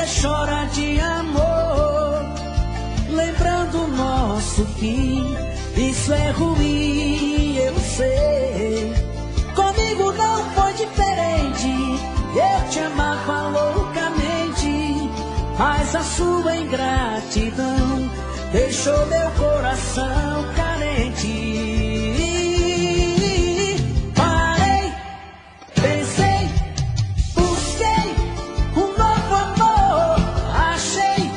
chora de amor, lembrando nosso fim. Isso é ruim, eu sei. Comigo não foi diferente. Eu te amava loucamente, mas a sua ingratidão deixou meu coração carente. Parei, pensei, busquei um novo amor. Achei,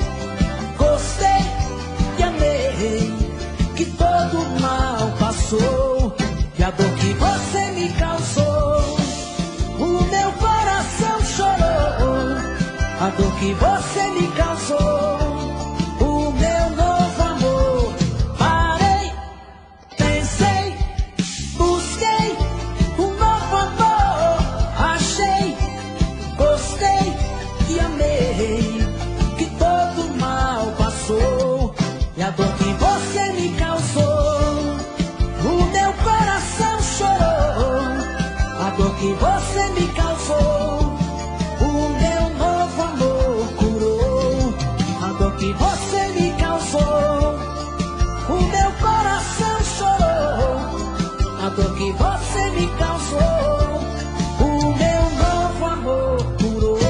gostei e amei, que todo mal passou, e a dor que você me causou, o meu coração chorou. A dor que você me causou, o meu novo amor. Parei, pensei, busquei um novo amor. Achei, gostei e amei, que todo mal passou, e a dor que você me causou, o meu coração chorou. A dor que você me causou, o meu novo amor curou. A dor que você me causou, o meu coração chorou. A dor que você me causou, o meu novo amor curou.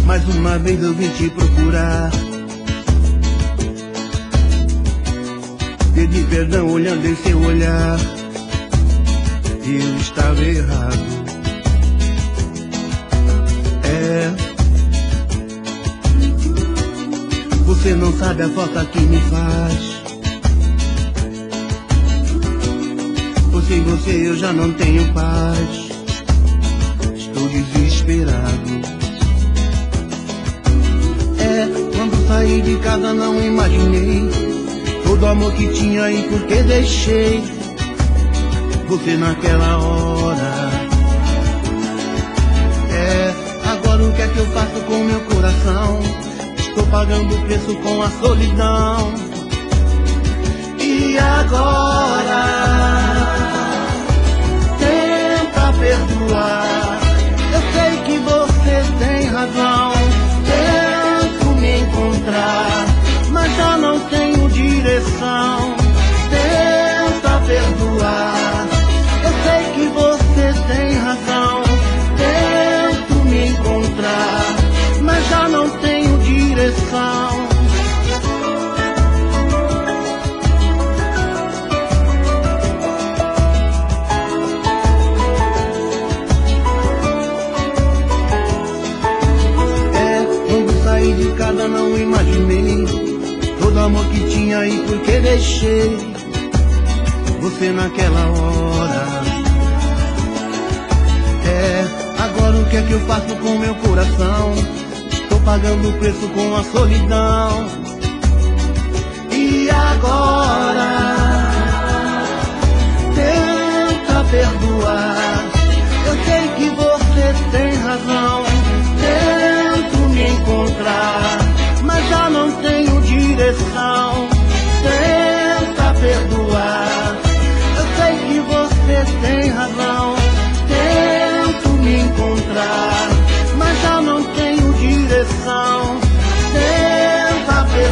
Mais uma vez eu vim te procurar, pedi perdão olhando em seu olhar. Eu estava errado. Você não sabe a falta que me faz, pois sem você eu já não tenho paz. Estou desesperado. Quando saí de casa não imaginei todo o amor que tinha e por que deixei você naquela hora. Agora o que é que eu faço com meu coração? Estou pagando o preço com a solidão. E agora tenta perdoar. Eu sei que você tem razão. Encontrar, mas já não tenho direção. Tenta perdoar. Eu sei que você tem razão. Tento me encontrar, mas já não tenho direção. De casa não imaginei todo o amor que tinha e por que deixei você naquela hora. Agora o que é que eu faço com meu coração? Estou pagando o preço com a solidão. E agora tenta perdoar. Eu sei que você tem razão. Me encontrar, mas já não tenho direção. Tenta perdoar. Eu sei que você tem razão. Tento me encontrar, mas já não tenho direção. Tenta perdoar.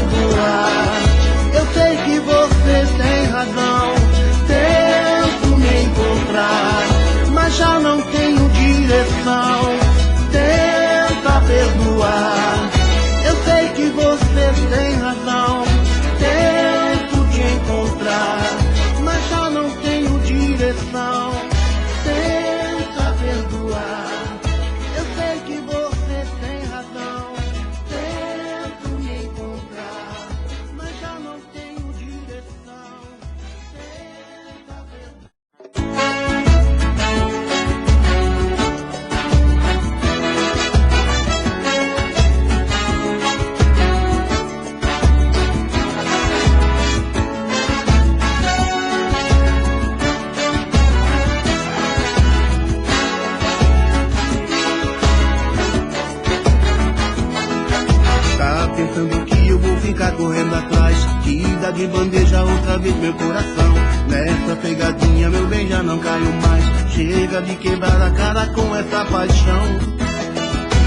dá de bandeja outra vez meu coração. Nessa pegadinha meu bem já não caiu mais. Chega de quebrar a cara com essa paixão.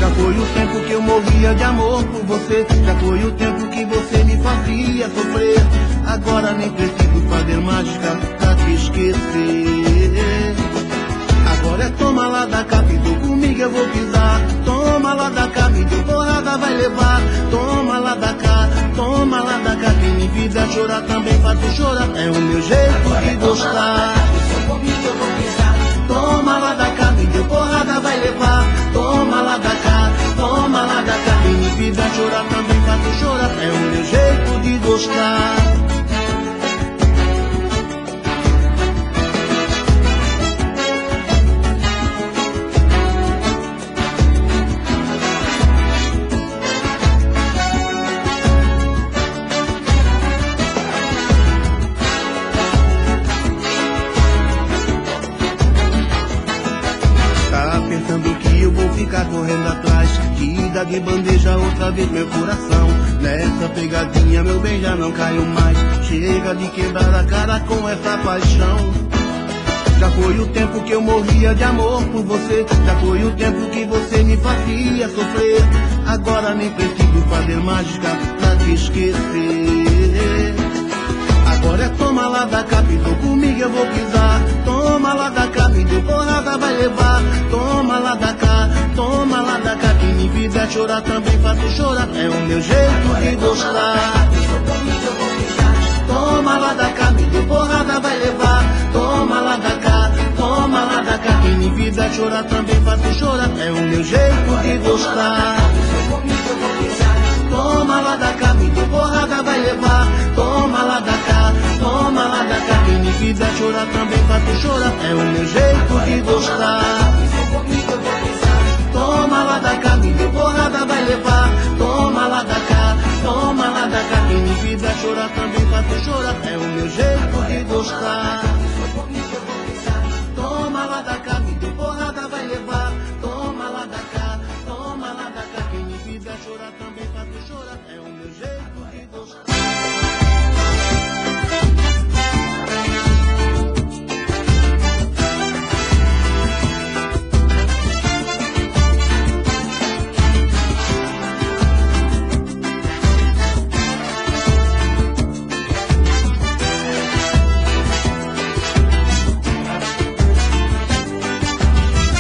Já foi o tempo que eu morria de amor por você. Já foi o tempo que você me fazia sofrer. Agora nem preciso fazer mágica pra te esquecer. Agora é toma lá da cá, pisou comigo eu vou pisar. Toma lá da cá, me deu porrada, vai levar. Toma lá da cá, toma lá da cá. Quem me vida chorar também faz tu chorar. É o meu jeito de gostar. Toma lá da cá, me deu porrada, vai levar. Toma lá da cá, toma lá da cá. Quem me vida chorar também faz tu chorar. É o meu jeito de gostar. Pensando que eu vou ficar correndo atrás, que dá de bandeja outra vez meu coração. Nessa pegadinha meu bem já não caiu mais. Chega de quebrar a cara com essa paixão. Já foi o tempo que eu morria de amor por você. Já foi o tempo que você me fazia sofrer. Agora nem preciso fazer mágica pra te esquecer. Agora é toma lá da cá, pisou comigo eu vou pisar. Toma lá da cá, me deu porrada, vai levar. Toma lá da cá, toma lá da cá. Quem me vida chorar também faz tu chorar. É o meu jeito de gostar. Toma lá da cá, me deu porrada, vai levar. Toma lá da cá, toma lá da cá. Quem me vida chorar também faz tu chorar. É o meu jeito de gostar. Toma lá da cá, me deu porrada, vai levar. Toma lá da cá, toma lá da cá. Quem me vida chorar também faz tu chorar. É o meu jeito de gostar. Toma lá da cá, me deu porrada, vai levar. Toma lá da cá, toma lá da cá. Quem me vida chorar também faz tu chorar. É o meu jeito de gostar. Toma lá da cá, me deu porrada, vai levar. Toma lá da cá, toma lá da cá. Quem me vida chorar também faz tu chorar. É o meu jeito de gostar.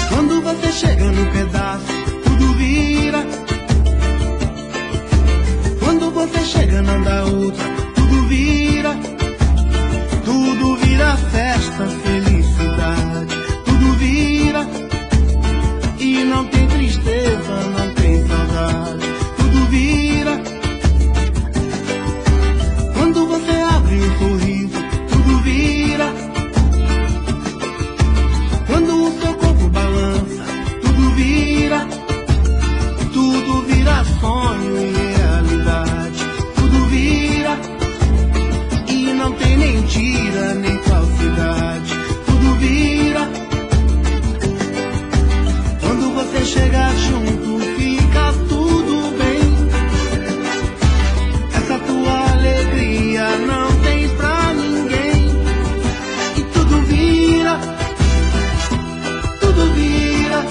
Quando você chega no pedaço, tudo vira. Quando você chega não dá outra, tudo vira. Tudo vira festa, felicidade. Tudo vira. E não tem tristeza, não tem saudade. Tudo vira. Quando você abre um sorriso, tudo vira. Quando o seu corpo balança, tudo vira. Tudo vira sonho e realidade. Tudo vira. E não tem mentira nem falsidade. Tudo vira. Quando você chega junto, fica tudo bem. Essa tua alegria não tem pra ninguém. E tudo vira. Tudo vira.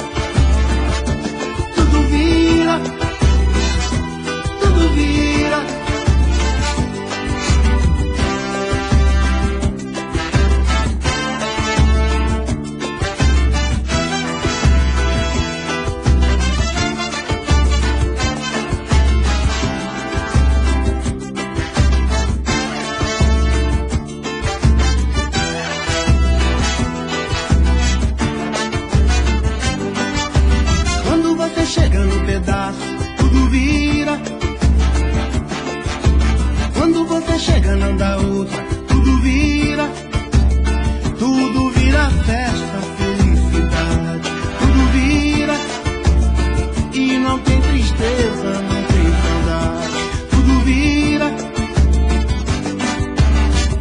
Tudo vira. Tudo vira. Quando você chega no pedaço, tudo vira. Quando você chega não dá outra, tudo vira. Tudo vira festa, felicidade. Tudo vira. E não tem tristeza, não tem saudade. Tudo vira.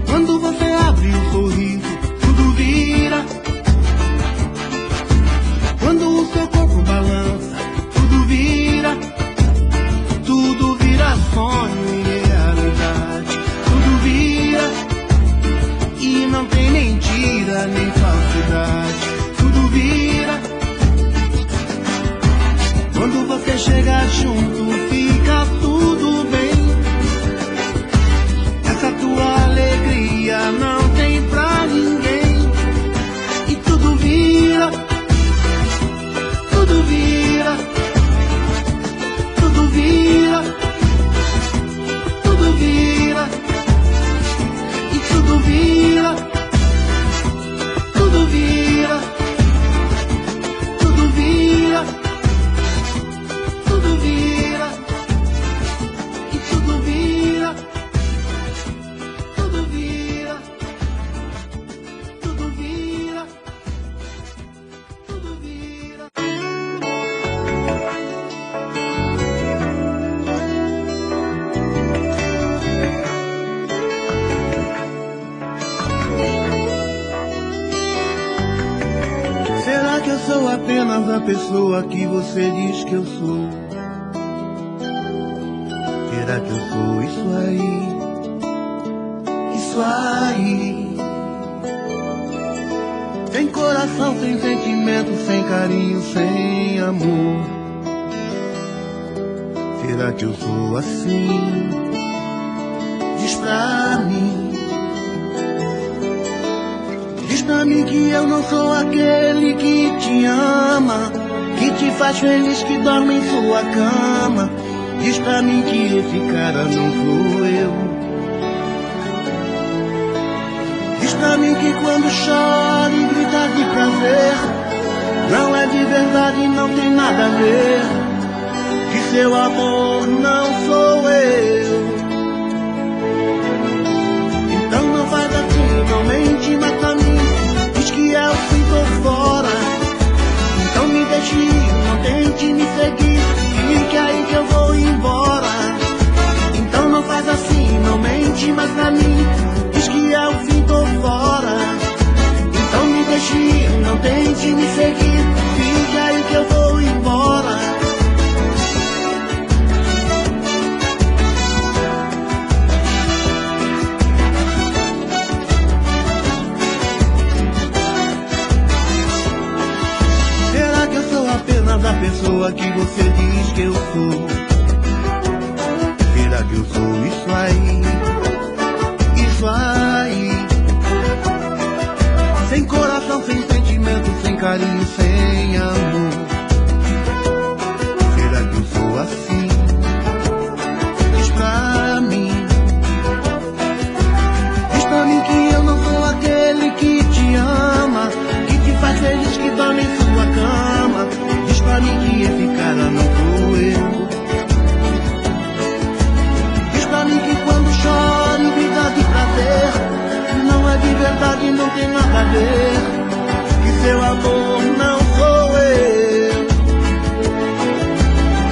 Quando você abre um sorriso, tudo vira. Quando o seu corpo balança, tudo vira. Tudo vira sonho e realidade. Tudo vira. apenas a pessoa que você diz que eu sou? Será que eu sou isso aí? Isso aí. Sem coração, sem sentimento, sem carinho, sem amor. Será que eu sou assim? Diz pra mim. Diz pra mim que eu não sou aquele que te ama, que te faz feliz, que dorme em sua cama. Diz pra mim que esse cara não sou eu. Diz pra mim que quando chora e grita de prazer, não é de verdade, não tem nada a ver, que seu amor não sou eu. Então não faz assim, não mente mais pra mim. Diz que eu fui, tô fora. Então me deixe ir, não tente me seguir, fique aí que eu vou embora. Então não faz assim, não mente mais pra mim. Diz que eu fui, tô fora. Então me deixe ir, não tente me seguir, fique aí que eu vou embora. Apenas a pessoa que você diz que eu sou? Será que eu sou isso aí? Isso aí. Sem coração, sem sentimento, sem carinho, sem amor. Será que eu sou assim? Diz pra mim. Diz pra mim que eu não sou aquele que te ama, que te faz feliz, que dorme em sua cama. Diz pra mim que esse cara não sou eu. Diz pra mim que quando choro e grita de prazer, não é de verdade, não tem nada a ver, que seu amor não sou eu.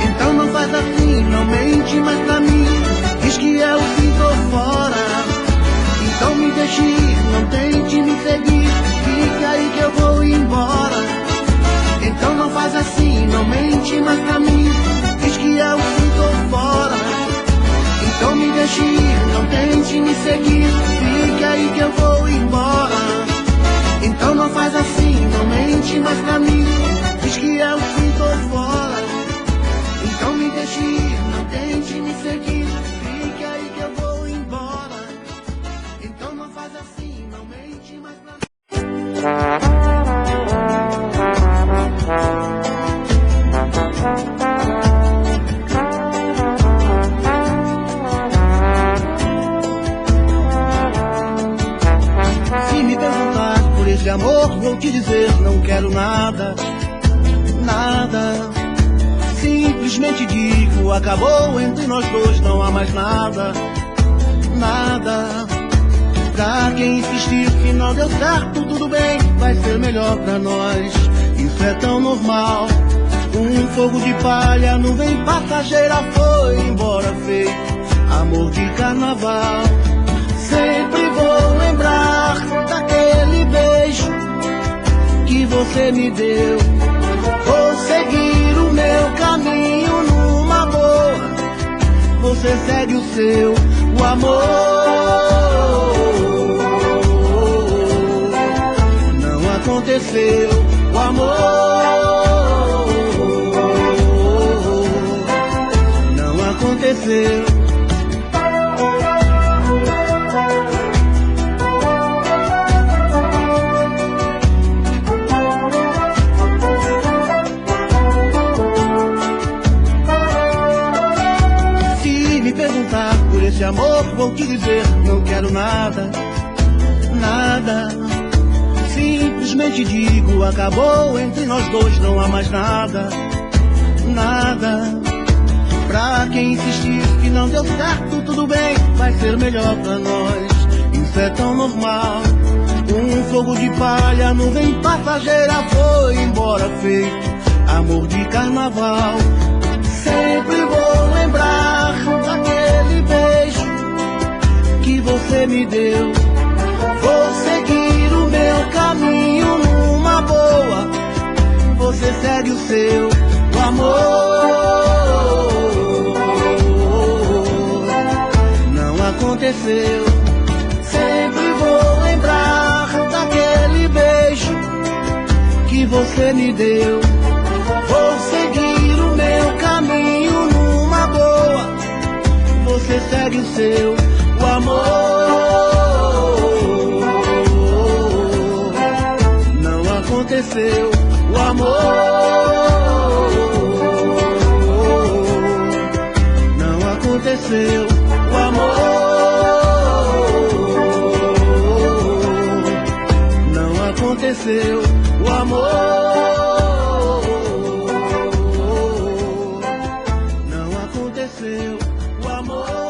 Então não faz assim, não mente mais pra mim. Diz que eu tô fora. Então me deixe ir, não tente me seguir, fique aí que eu vou embora. Então não faz assim, não mente mais pra mim. Diz que eu tô fora. Então me deixe ir, não tente me seguir, fique aí que eu vou embora. Então não faz assim, não mente mais pra mim. Diz que eu tô fora. Então me deixe ir, não tente me seguir, fique aí que eu vou embora. Então não faz assim, não mente mais pra mim. Se me perguntar por esse amor, vou te dizer, não quero nada, nada. Simplesmente digo, acabou entre nós dois, não há mais nada, nada. Pra quem insistir que não deu certo, tudo bem, vai ser melhor pra nós. Isso é tão normal. Um fogo de palha, nuvem passageira, foi embora feito amor de carnaval. Sempre vou lembrar daquele beijo que você me deu. Vou seguir o meu caminho numa boa, você segue o seu, o amor não aconteceu, o amor não aconteceu. Por esse amor vou te dizer, não quero nada, nada. Simplesmente digo, acabou entre nós dois, não há mais nada, nada. Pra quem insistir que não deu certo, tudo bem, vai ser melhor pra nós. Isso é tão normal. Um fogo de palha, nuvem passageira, foi embora feito amor de carnaval. Sempre vou lembrar daquele beijo que você me deu. Vou seguir o meu caminho numa boa, você segue o seu amor. Não aconteceu. Sempre vou lembrar daquele beijo que você me deu. Vou seguir o meu caminho numa boa. Você segue o seu amor. Não aconteceu o amor. Não aconteceu o amor. Não aconteceu o amor. Não aconteceu o amor.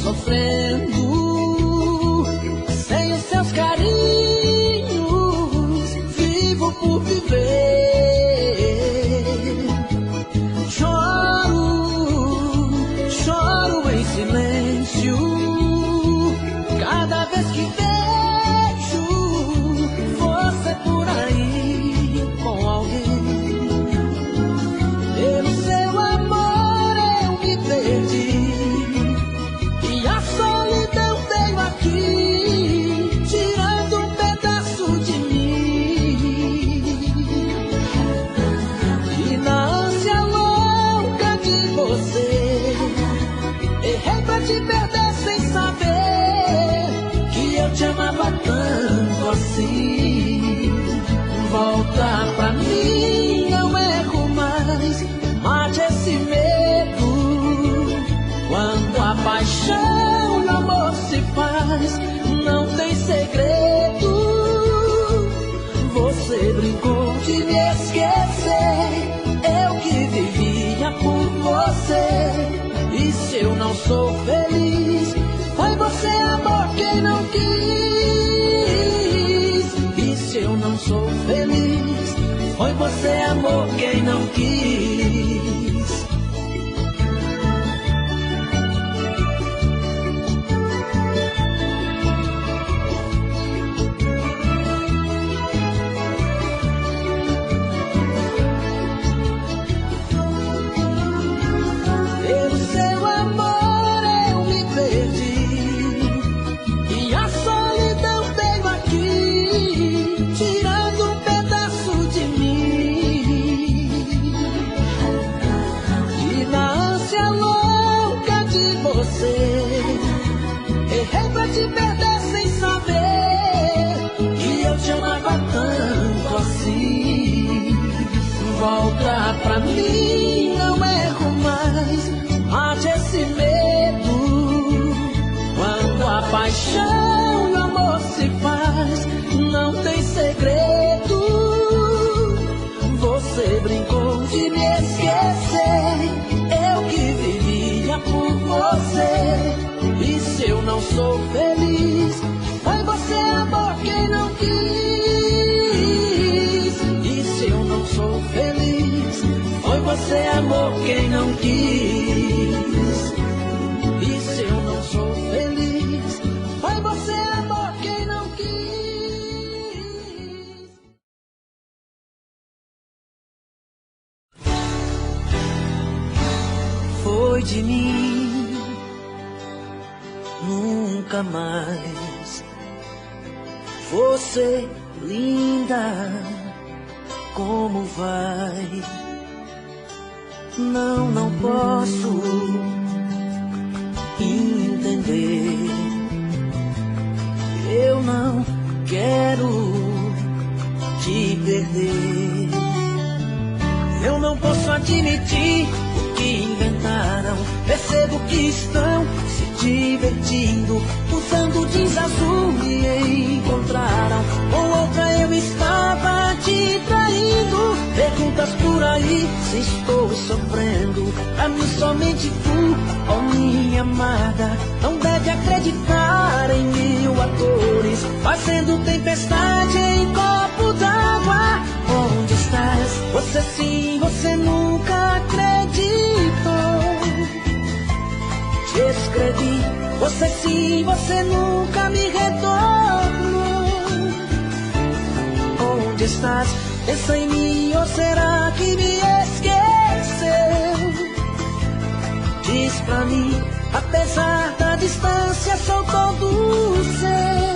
Sofrendo sem os seus carinhos, vivo por viver. Choro, choro em silêncio, cada vez que vejo você por aí com alguém. Pelo seu amor eu me perdi. Tirando um pedaço de mim, e na ânsia louca de você, errei pra te perder sem saber que eu te amava tanto assim. Volta pra mim, não erro mais, mate esse medo. Quando a paixão e o amor se faz, não tem segredo. Você brincou de me esquecer, eu que vivia por você. E se eu não sou feliz, foi você, amor, quem não quis. E se eu não sou feliz, foi você, amor, quem não quis. Errei pra te perder sem saber que eu te amava tanto assim. Volta pra mim, não erro mais, mate esse medo. Quando a paixão e o amor se faz, não tem segredo. Você brincou de me esquecer, eu que vivia por você. E se eu não sou feliz, foi você, amor, quem não quis. E se eu não sou feliz, foi você, amor, quem não quis. E se eu não sou feliz, foi você, amor, quem não quis. Foi de mim, nunca mais. Você, linda, como vai? Não posso entender. Eu não quero te perder. Eu não posso admitir o que inventaram. Percebo que estão se divertindo, usando jeans azul e encontraram com outra. Eu estava te te traindo. Perguntas por aí se estou sofrendo. Pra mim somente tu, ó minha amada, não deve acreditar em mil atores fazendo tempestade em copo d'água. Onde estás? Você sim, você nunca acreditou. Te escrevi, você sim, você nunca me retornou. Onde estás? Pensa em mim, ou será que me esqueceu? Diz pra mim, apesar da distância, sou todo seu.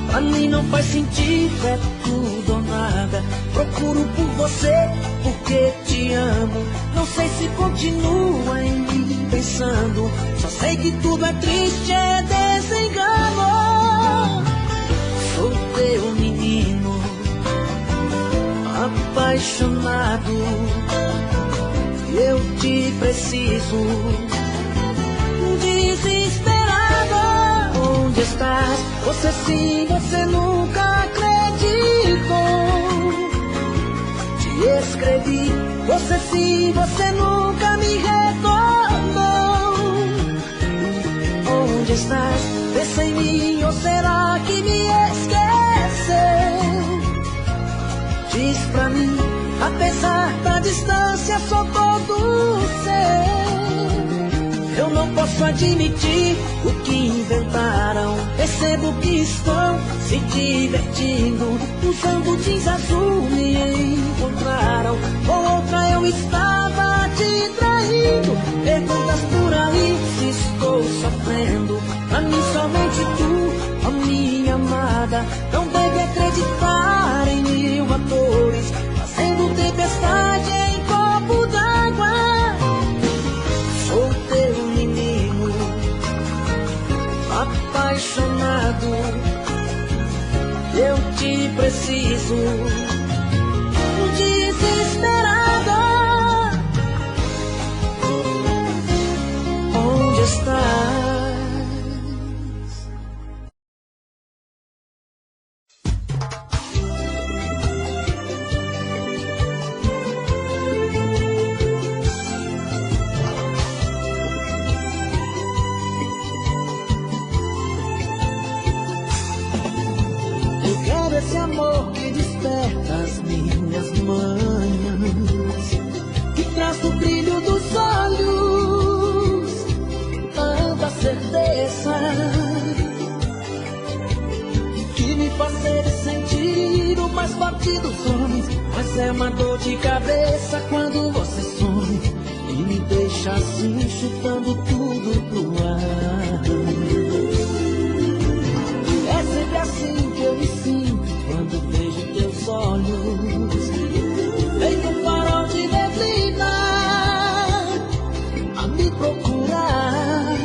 Pra mim não faz sentido, é tudo ou nada. Procuro por você, porque te amo. Não sei se continua em mim pensando. Só sei que tudo é triste, é desengano. Sou teu menino, apaixonado. Eu te preciso, desesperado. Onde estás? Você sim, você nunca acreditou. Te escrevi, você sim, você nunca me retornou. Onde estás? Pensa em mim, ou será que me esqueceu? Diz pra mim, apesar da distância, sou todo seu. Eu não posso admitir o que inventaram. Percebo que estão se divertindo. Usando jeans azul me encontraram. Com outra eu estava te traindo. Perguntas por aí se estou sofrendo. Pra mim somente tu, ó minha amada, não deve acreditar em mil atores fazendo tempestade em copo d'água. Sou teu menino, apaixonado. Eu te preciso, desesperado. Onde estás? Esse amor que desperta as minhas manhãs, que traz o brilho dos olhos tanta certeza, que me faz sentir o mais forte dos homens. Mas é uma dor de cabeça quando você some e me deixa assim, chutando tudo pro ar. É sempre assim que eu me sinto quando vejo teus olhos, feito um farol de neblina a me procurar.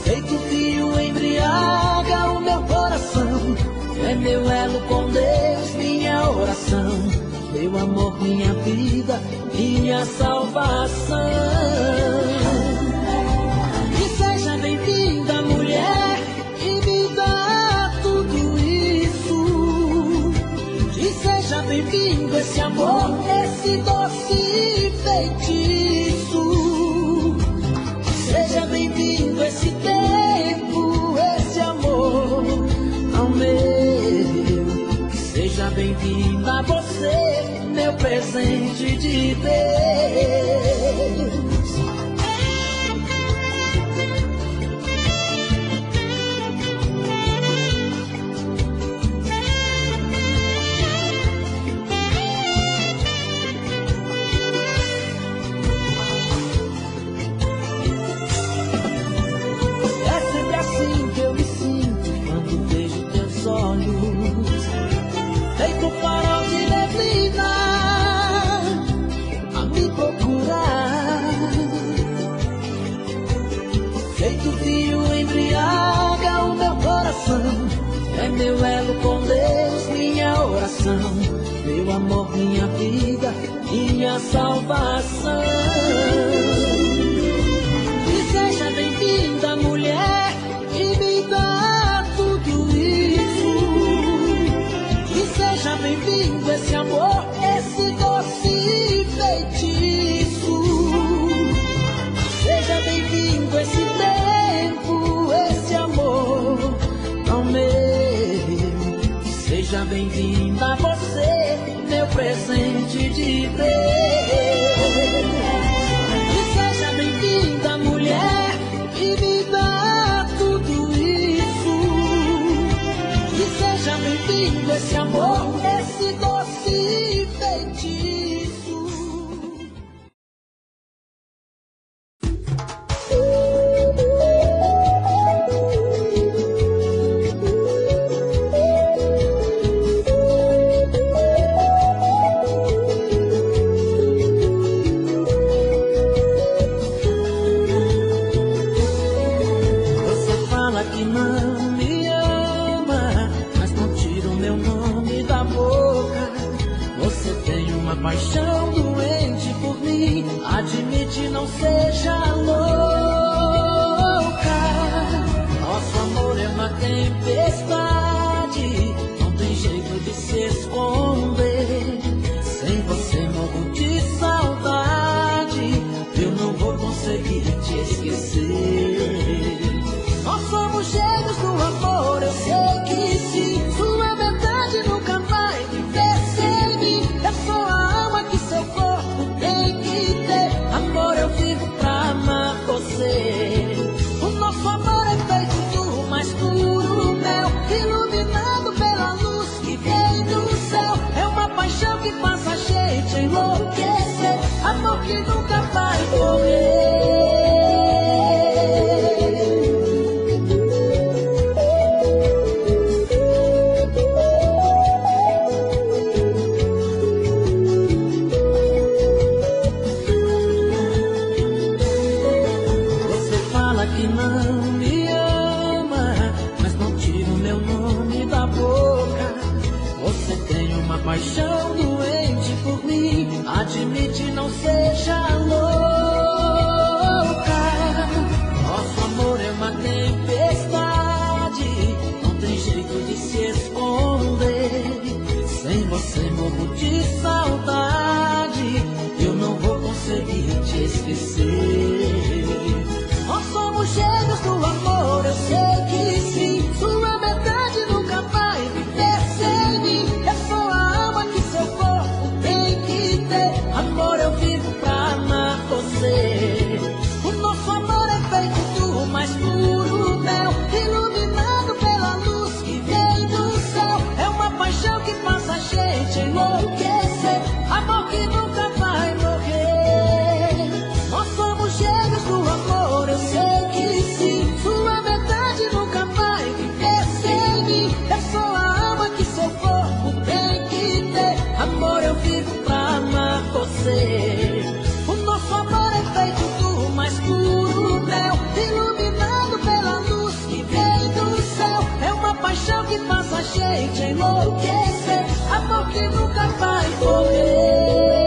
Feito fio embriaga o meu coração. É meu elo com Deus, minha oração. Meu amor, minha vida, minha salvação. E seja bem-vinda, mulher, e me dá tudo isso. E seja bem-vindo esse amor, esse doce feitiço. Seja bem-vindo esse tempo, esse amor ao meu. Seja bem-vinda você, meu presente de Deus. Feito um farol de neblina a me procurar. Feito fio embriaga o meu coração. É meu elo com Deus, minha oração. Meu amor, minha vida, minha salvação. E seja bem-vinda, mulher, e me dá tudo isso. bem-vindo esse amor, esse doce feitiço. Seja bem-vindo esse tempo, esse amor tão meu. Seja bem-vinda você, meu presente de Deus. E seja bem-vinda, mulher, que me dá tudo isso. E seja bem-vindo esse amor, esse doce feitiço. Você fala que não me ama, mas não tira o meu nome da boca. Você tem uma paixão doente por mim, admite, não seja louca. Nosso amor é uma tempestade, não tem jeito de se esconder. Sem você morro de saudade, eu não vou conseguir te esquecer. Nós somos cheios do amor, eu sei que sim. Sua metade nunca vai viver sem mim. Eu sou a alma que seu corpo tem que ter. Amor, eu vivo pra amar você. O nosso amor é feito do mais puro mel, iluminado pela luz que vem do céu. É uma paixão que faz a gente enlouquecer. Amor que nunca vai morrer. Você fala que não me ama, mas não tira o meu nome da boca. Você tem uma paixão doente por mim, admite, não seja louca. Nosso amor é uma tempestade, não tem jeito de se esconder. Sem você morro de saudade, eu não vou conseguir te esquecer. Nós somos cheios do amor, eu sei que sim. Sua metade nunca vai viver sem mim. Eu sou a alma que seu corpo tem que ter. Amor, eu vivo pra amar você. O nosso amor é feito do mais puro mel, iluminado pela luz que vem do céu. É uma paixão que faz a gente enlouquecer. Amor que nunca vai morrer. Nós somos cheios do amor, eu sei que sim. Sua metade nunca vai viver sem mim. Eu sou a alma que seu corpo tem que ter. Amor, eu vivo pra amar você. O nosso amor é feito do mais puro mel, iluminado pela luz que vem do céu. É uma paixão que faz a gente enlouquecer. Amor que nunca vai morrer.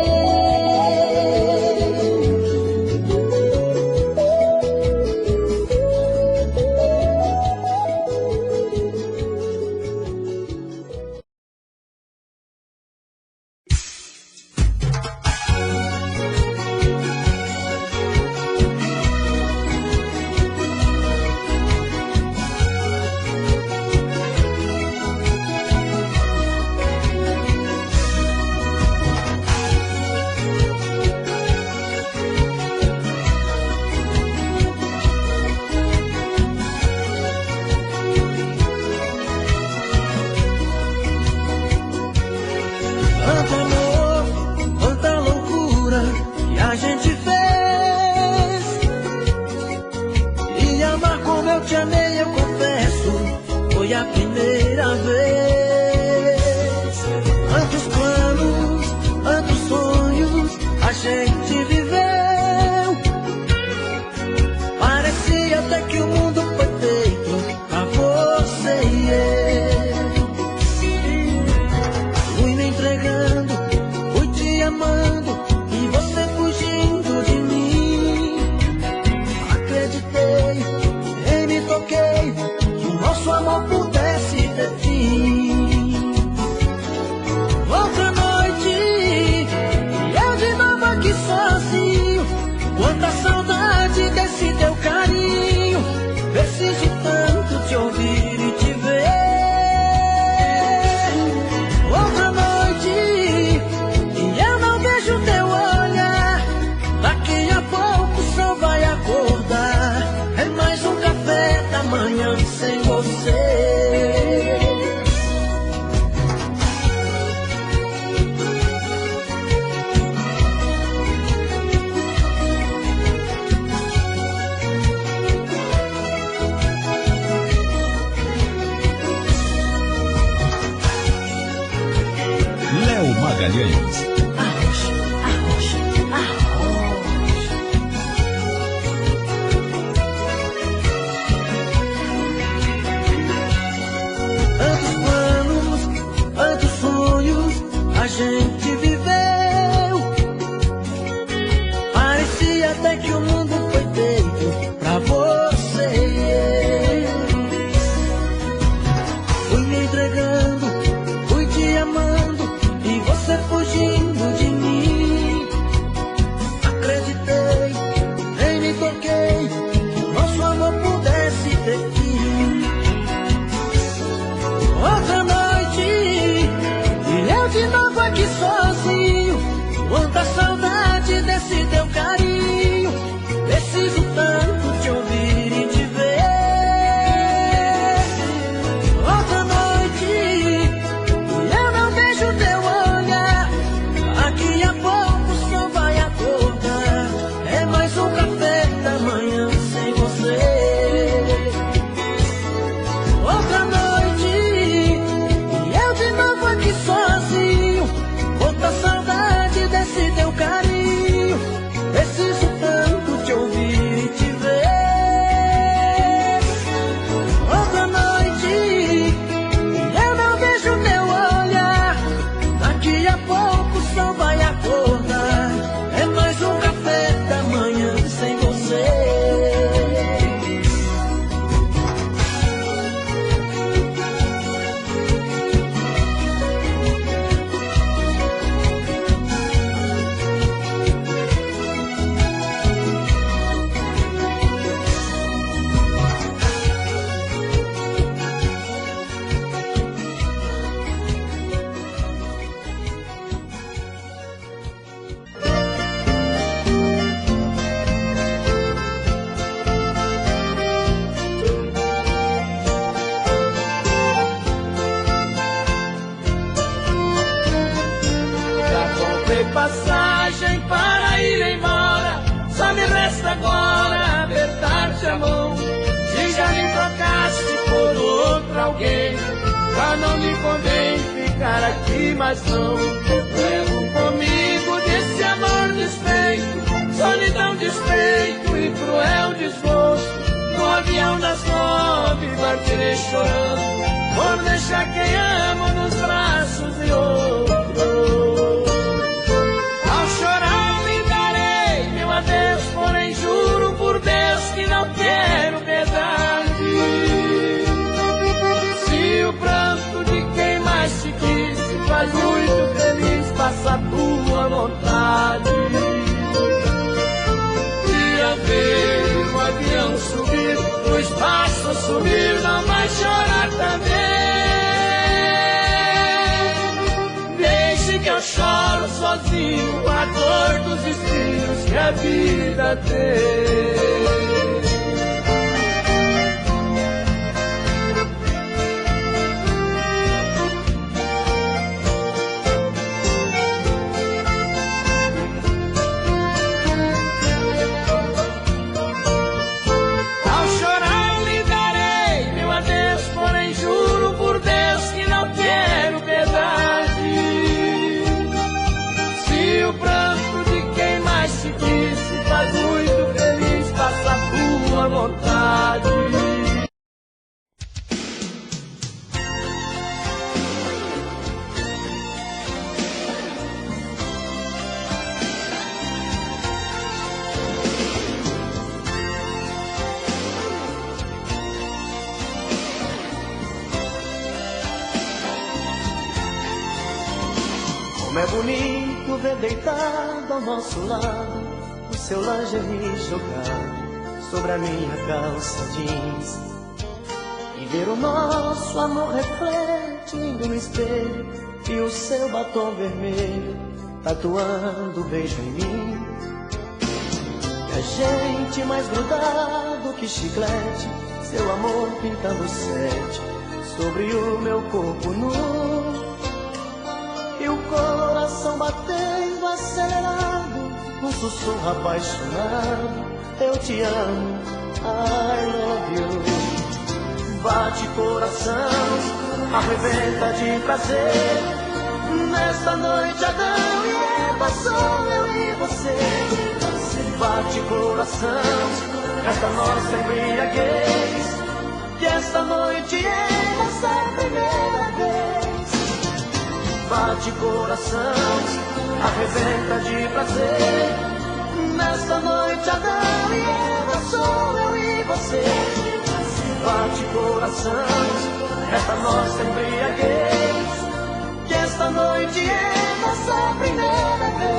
Quanto amor, quanta loucura que a gente fez. E amar como eu te amei, eu confesso, foi a primeira vez. Quantos planos, quantos sonhos a gente viveu. Parecia até que o mundo foi feito pra você e eu. Fui me entregando, fui te amando, e você fugindo de mim. Acreditei, nem me toquei, que o nosso amor pudesse Magalhães. Tantos planos, tantos sonhos a gente viveu. Parecia até que o mundo foi feito pra você e eu. Fui me entregando, fui te amando e você fugindo de mim. Acreditei, nem me toquei, que nosso amor pudesse ter fim. Outra noite, e eu de novo aqui sozinho. Quanta saudade desse teu carinho. Preciso tanto te ouvir e te ver. Outra noite, e eu não vejo teu olhar. Daqui a pouco o sol vai acordar. É mais um café da manhã sem você. Outra noite, e eu de novo aqui sozinho. Quanta saudade desse teu carinho. Preciso tanto te ouvir e te ver. Outra noite, e eu não vejo teu olhar. Daqui a pouco o sol vai acordar. É mais um café da manhã sem você. Já comprei passagem para ir embora. Só me resta agora apertar-te a mão. Se já me trocaste por outro alguém, já não me convém ficar aqui, mas não. Levo comigo desse amor desfeito, solidão, despeito e cruel desgosto. No avião das 9 partirei chorando, por deixar quem amo nos braços de outro. Ao chorar lhe darei meu adeus, porém juro por Deus que não quero piedade. Se o pranto de quem mais te quis te faz muito feliz, faça a tua vontade. E ver o avião subir, no espaço sumir, não vai chorar também. Deixe que eu choro sozinho a dor dos espinhos que a vida tem. Ao chorar lhe darei meu adeus, porém juro por Deus que não quero piedade. Se o pranto de quem mais te quis te faz muito feliz, faça a tua vontade. Como é bonito ver deitado ao nosso lado o seu lingerie jogado sobre a minha calça jeans, e ver o nosso amor refletindo no espelho e o seu batom vermelho tatuando o beijo em mim. E a gente mais grudado que chiclete, seu amor pintando 7 sobre o meu corpo nu. E o coração batendo acelerado, um sussurro apaixonado: eu te amo, I love you. Bate coração, arrebenta de prazer, Nesta noite Adão e Eva, sou eu e você. Bate coração, esta nossa embriaguez, que esta noite é nossa primeira vez. Bate coração, arrebenta de prazer. Nesta noite Adão e Eva, sou eu e você. Bate coração, esta nossa embriaguez, que esta noite é nossa primeira vez.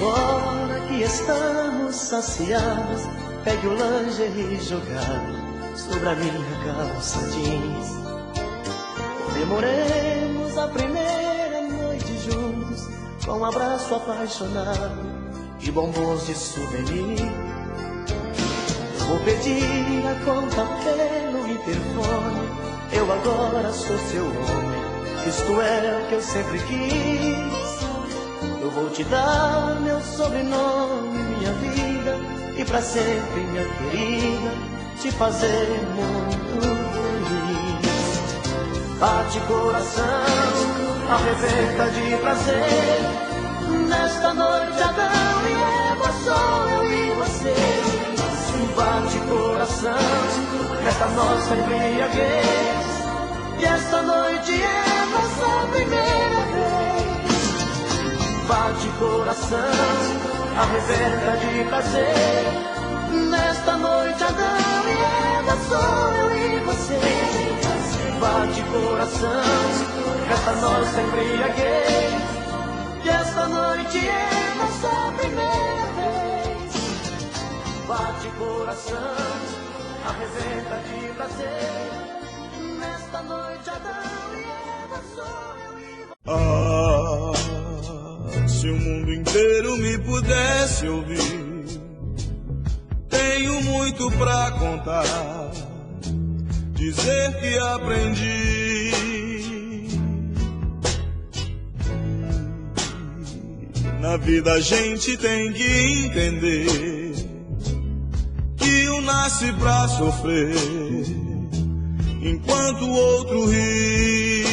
Agora que estamos saciados, pegue o lingerie jogado sobre a minha calça jeans. Comemoremos a primeira noite juntos, com um abraço apaixonado e bombons de souvenir. Eu vou pedir a conta pelo interfone, eu agora sou seu homem, isto é o que eu sempre quis. Eu vou te dar meu sobrenome, minha vida, e pra sempre, minha querida, te fazer muito feliz. Bate coração, arrebenta de prazer. Nesta noite Adão e Eva, sou eu e você. Bate coração, nesta nossa embriaguez, que esta noite é nossa primeira vez. Bate coração, arrebenta de prazer. Nesta noite Adão e Eva, sou eu e você. Bate coração, esta nossa embriaguez, que esta noite é nossa primeira vez. Bate coração, arrebenta de prazer. Nesta noite Adão e Eva, sou eu e você. Se o mundo inteiro me pudesse ouvir, tenho muito pra contar, dizer que aprendi. Na vida a gente tem que entender que um nasce pra sofrer, enquanto o outro ri.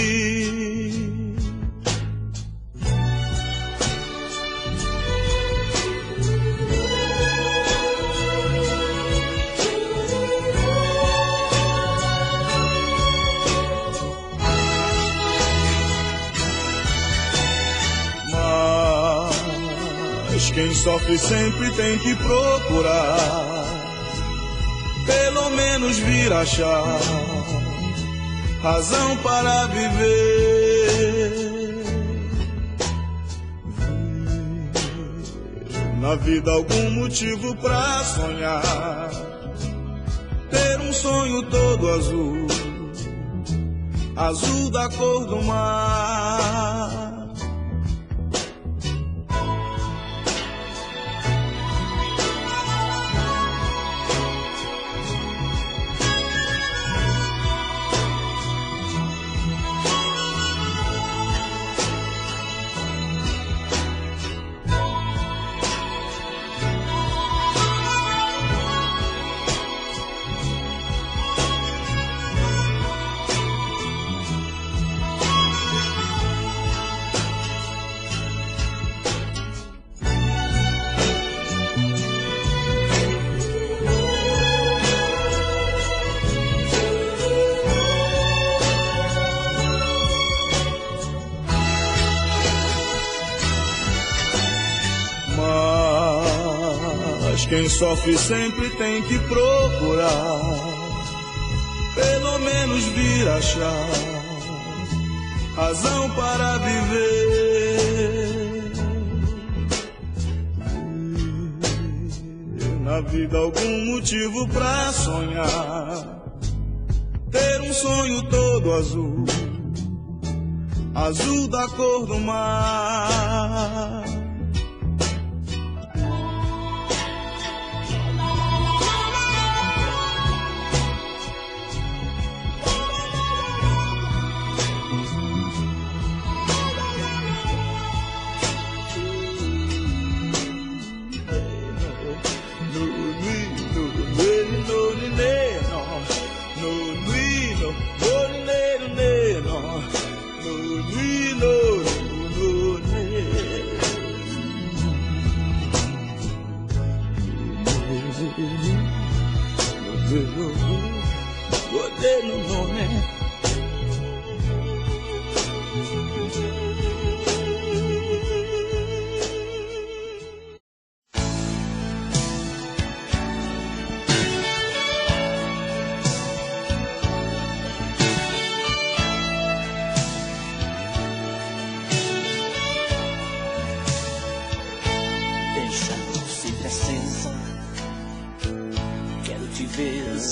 Mas quem sofre sempre tem que procurar, pelo menos vir achar razão para viver. Na vida algum motivo pra sonhar, ter um sonho todo azul, azul da cor do mar. Mas quem sofre sempre tem que procurar, pelo menos vir achar razão para viver. Na vida algum motivo pra sonhar, ter um sonho todo azul, azul da cor do mar.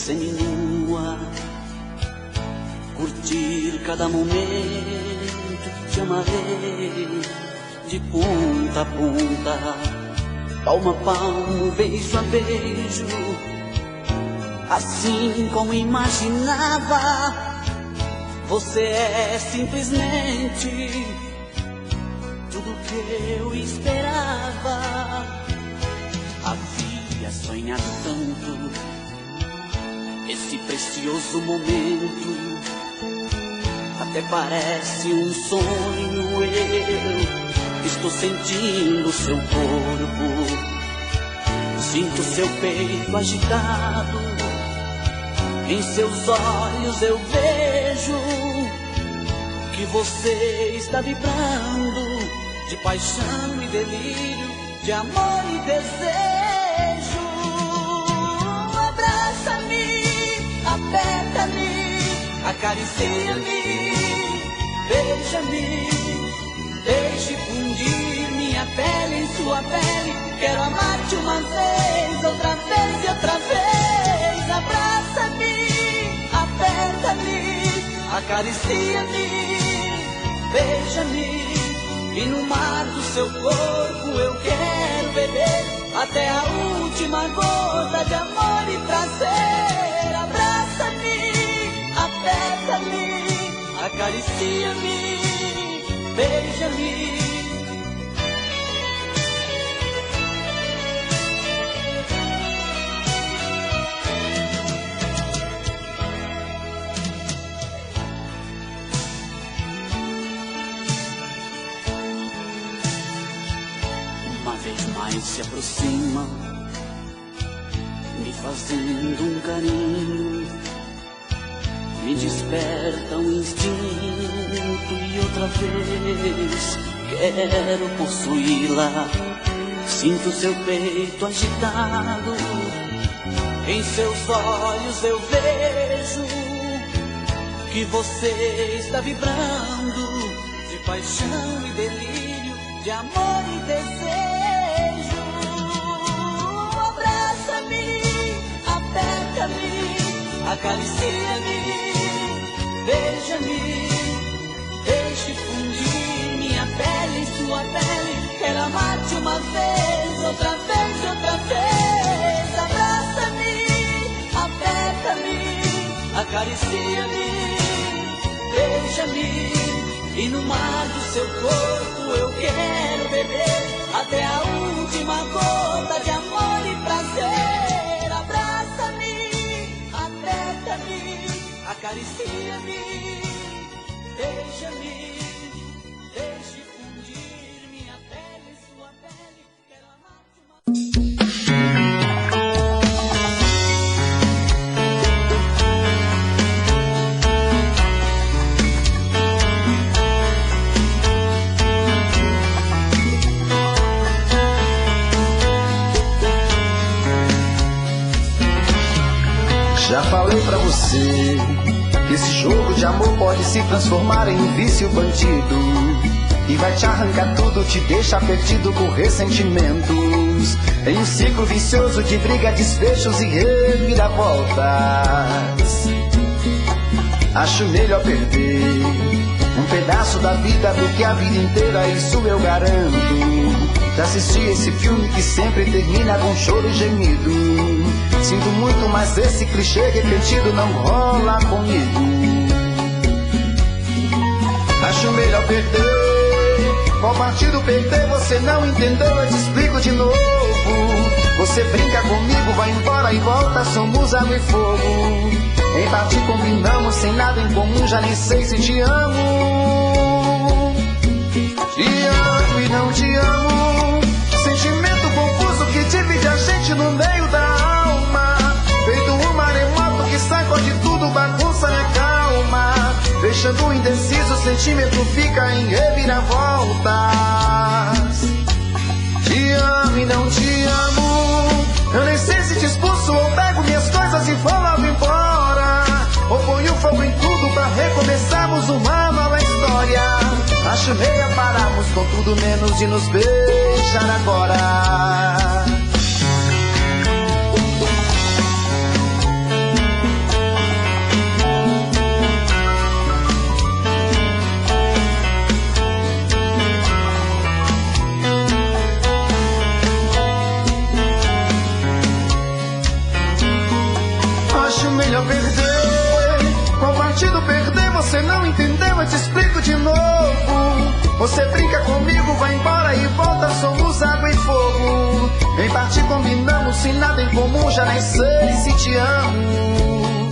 seminua, curtir cada momento, te amarei de ponta a ponta, palmo a palmo, beijo a beijo, assim como imaginava. Você é simplesmente tudo que eu esperava. Havia sonhado tanto esse precioso momento, até parece um sonho. Eu estou sentindo seu corpo, sinto seu peito agitado, em seus olhos eu vejo que você está vibrando de paixão e delírio, de amor e desejo. Abraça-me, aperta-me, acaricia-me, beija-me, deixe fundir minha pele em sua pele. Quero amar-te uma vez, outra vez e outra vez. Abraça-me, aperta-me, acaricia-me, beija-me, e no mar do seu corpo eu quero beber até a última gota de amor e prazer. Abraça-me, aperta-me, acaricia-me, beija-me. Se aproxima, me fazendo um carinho, me desperta um instinto e outra vez quero possuí-la. Sinto seu peito agitado, em seus olhos eu vejo que você está vibrando de paixão e delírio, de amor e desejo. Aperta-me, acaricia-me, beija-me, deixe fundir minha pele em sua pele. Quero amar-te uma vez, outra vez e outra vez. Abraça-me, aperta-me, acaricia-me, beija-me, e no mar do seu corpo eu quero beber até a última gota de amor e prazer. Acaricia-me, beija-me, deixe fundir minha pele em sua pele. Quero amar-te uma... Já falei pra você que esse jogo de amor pode se transformar em um vício bandido, e vai te arrancar tudo, te deixar perdido por ressentimentos, em um ciclo vicioso de briga, desfechos e reviravoltas. Acho melhor perder um pedaço da vida do que a vida inteira, isso eu garanto. Já assisti esse filme que sempre termina com choro e gemido. Sinto muito, mas esse clichê repetido não rola comigo. Acho melhor perder. Qual partido perder? Você não entendeu, eu te explico de novo. Você brinca comigo, vai embora e volta, somos água e fogo. Em parte combinamos, sem nada em comum, já nem sei se te amo. Te amo e não te amo, sentimento confuso que divide a gente no meio da alma. Feito um maremoto que sacode tudo, bagunça minha calma. Deixando indeciso, o sentimento fica em reviravoltas. Te amo e não te amo, eu nem sei se te expulso ou pego minhas coisas e vou logo embora, ou ponho fogo em tudo pra recomeçarmos uma nova história. Acho meia pararmos com tudo menos de nos beijar agora. perder, você não entendeu, eu te explico de novo. Você brinca comigo, vai embora e volta, somos água e fogo. Em parte combinamos, sem nada em comum, já nem sei se te amo.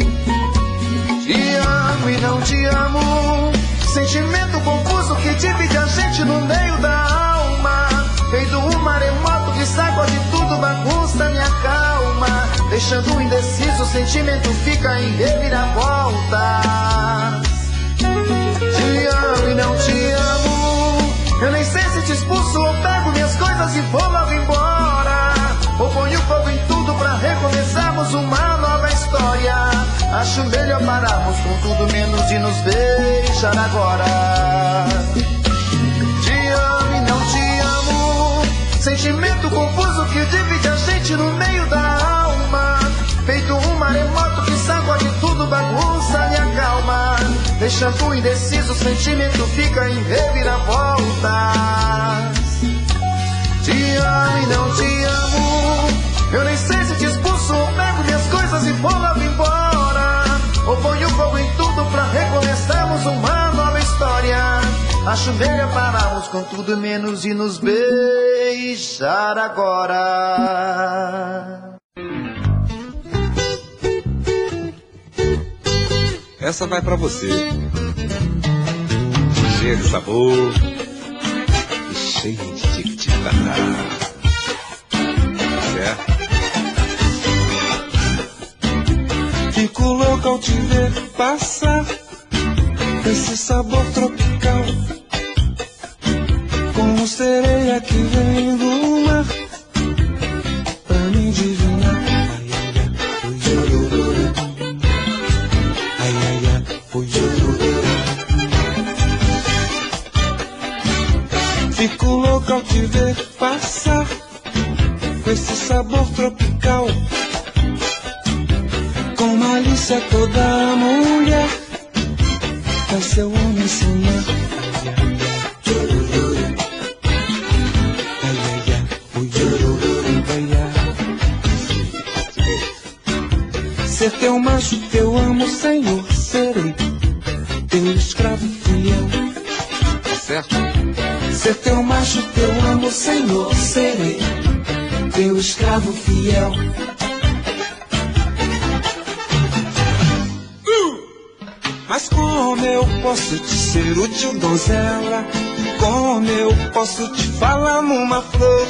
Te amo e não te amo, sentimento confuso que divide a gente no meio da alma. Feito um maremoto que sacode tudo, bagunça minha calma. Deixando indeciso, o sentimento fica em reviravoltas. Te amo e não te amo, eu nem sei se te expulso ou pego minhas coisas e vou logo embora. Ou ponho fogo em tudo pra recomeçarmos uma nova história. Acho melhor pararmos com tudo menos de nos beijar agora. Te amo e não te amo, sentimento confuso que divide a gente no meio da alma. Feito um maremoto que sacode tudo, bagunça minha calma. Deixando indeciso, o sentimento fica em reviravoltas. Te amo e não te amo, eu nem sei se te expulso ou pego minhas coisas e vou logo embora. Ou ponho fogo em tudo pra recomeçarmos uma nova história. Acho melhor pararmos com tudo menos e nos beijar agora. Essa vai pra você, cheia de sabor e cheia de tic-tic-tatá. Certo? Fico louco ao te ver passar, esse sabor tropical, como sereia que vem do mar, pra me adivinhar. Fico louco ao te ver passar, com esse sabor tropical, com malícia toda mulher, faz seu homem sonhar. Ser teu macho, teu amo, Senhor, serei teu escravo fiel. Certo? Ser teu macho, teu amo, Senhor, serei teu escravo fiel. Mas como eu posso te ser útil, donzela? Como eu posso te falar numa flor?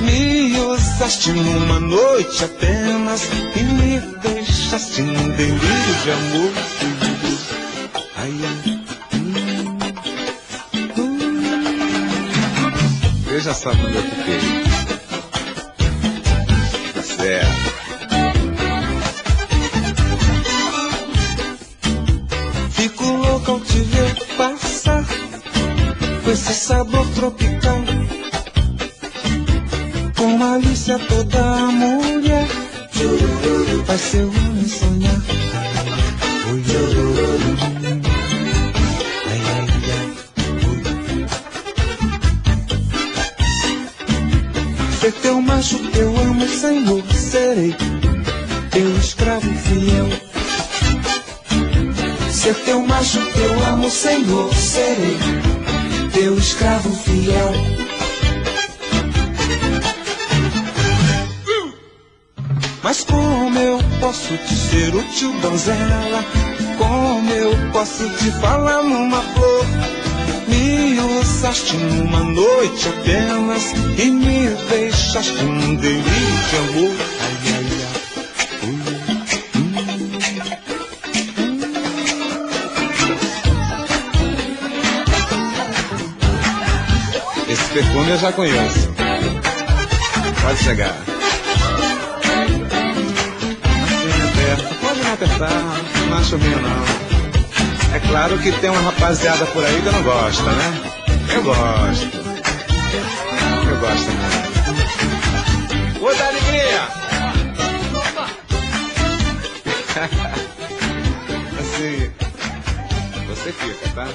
Me usaste numa noite apenas e me deixaste num delírio de amor. Ai, ai. Veja só quando eu fiquei. Certo. Fico louco ao te ver passar, com esse sabor tropical, com malícia toda mulher, faz seu homem sonhar. Ser teu macho, teu amo, Senhor, serei teu escravo fiel. Ser teu macho, teu amo, Senhor, serei teu escravo fiel. Mas como eu posso te ser útil, donzela? Como eu posso te falar numa flor? Me usaste numa noite apenas e me deixaste num delírio de amor. Ai, ai, ai. Esse perfume eu já conheço. Pode chegar. Pode não apertar, não acho meio não. É claro que tem uma rapaziada por aí que não gosta, né? Eu gosto. Eu gosto mesmo. Ô, da alegria! Assim, você fica, tá?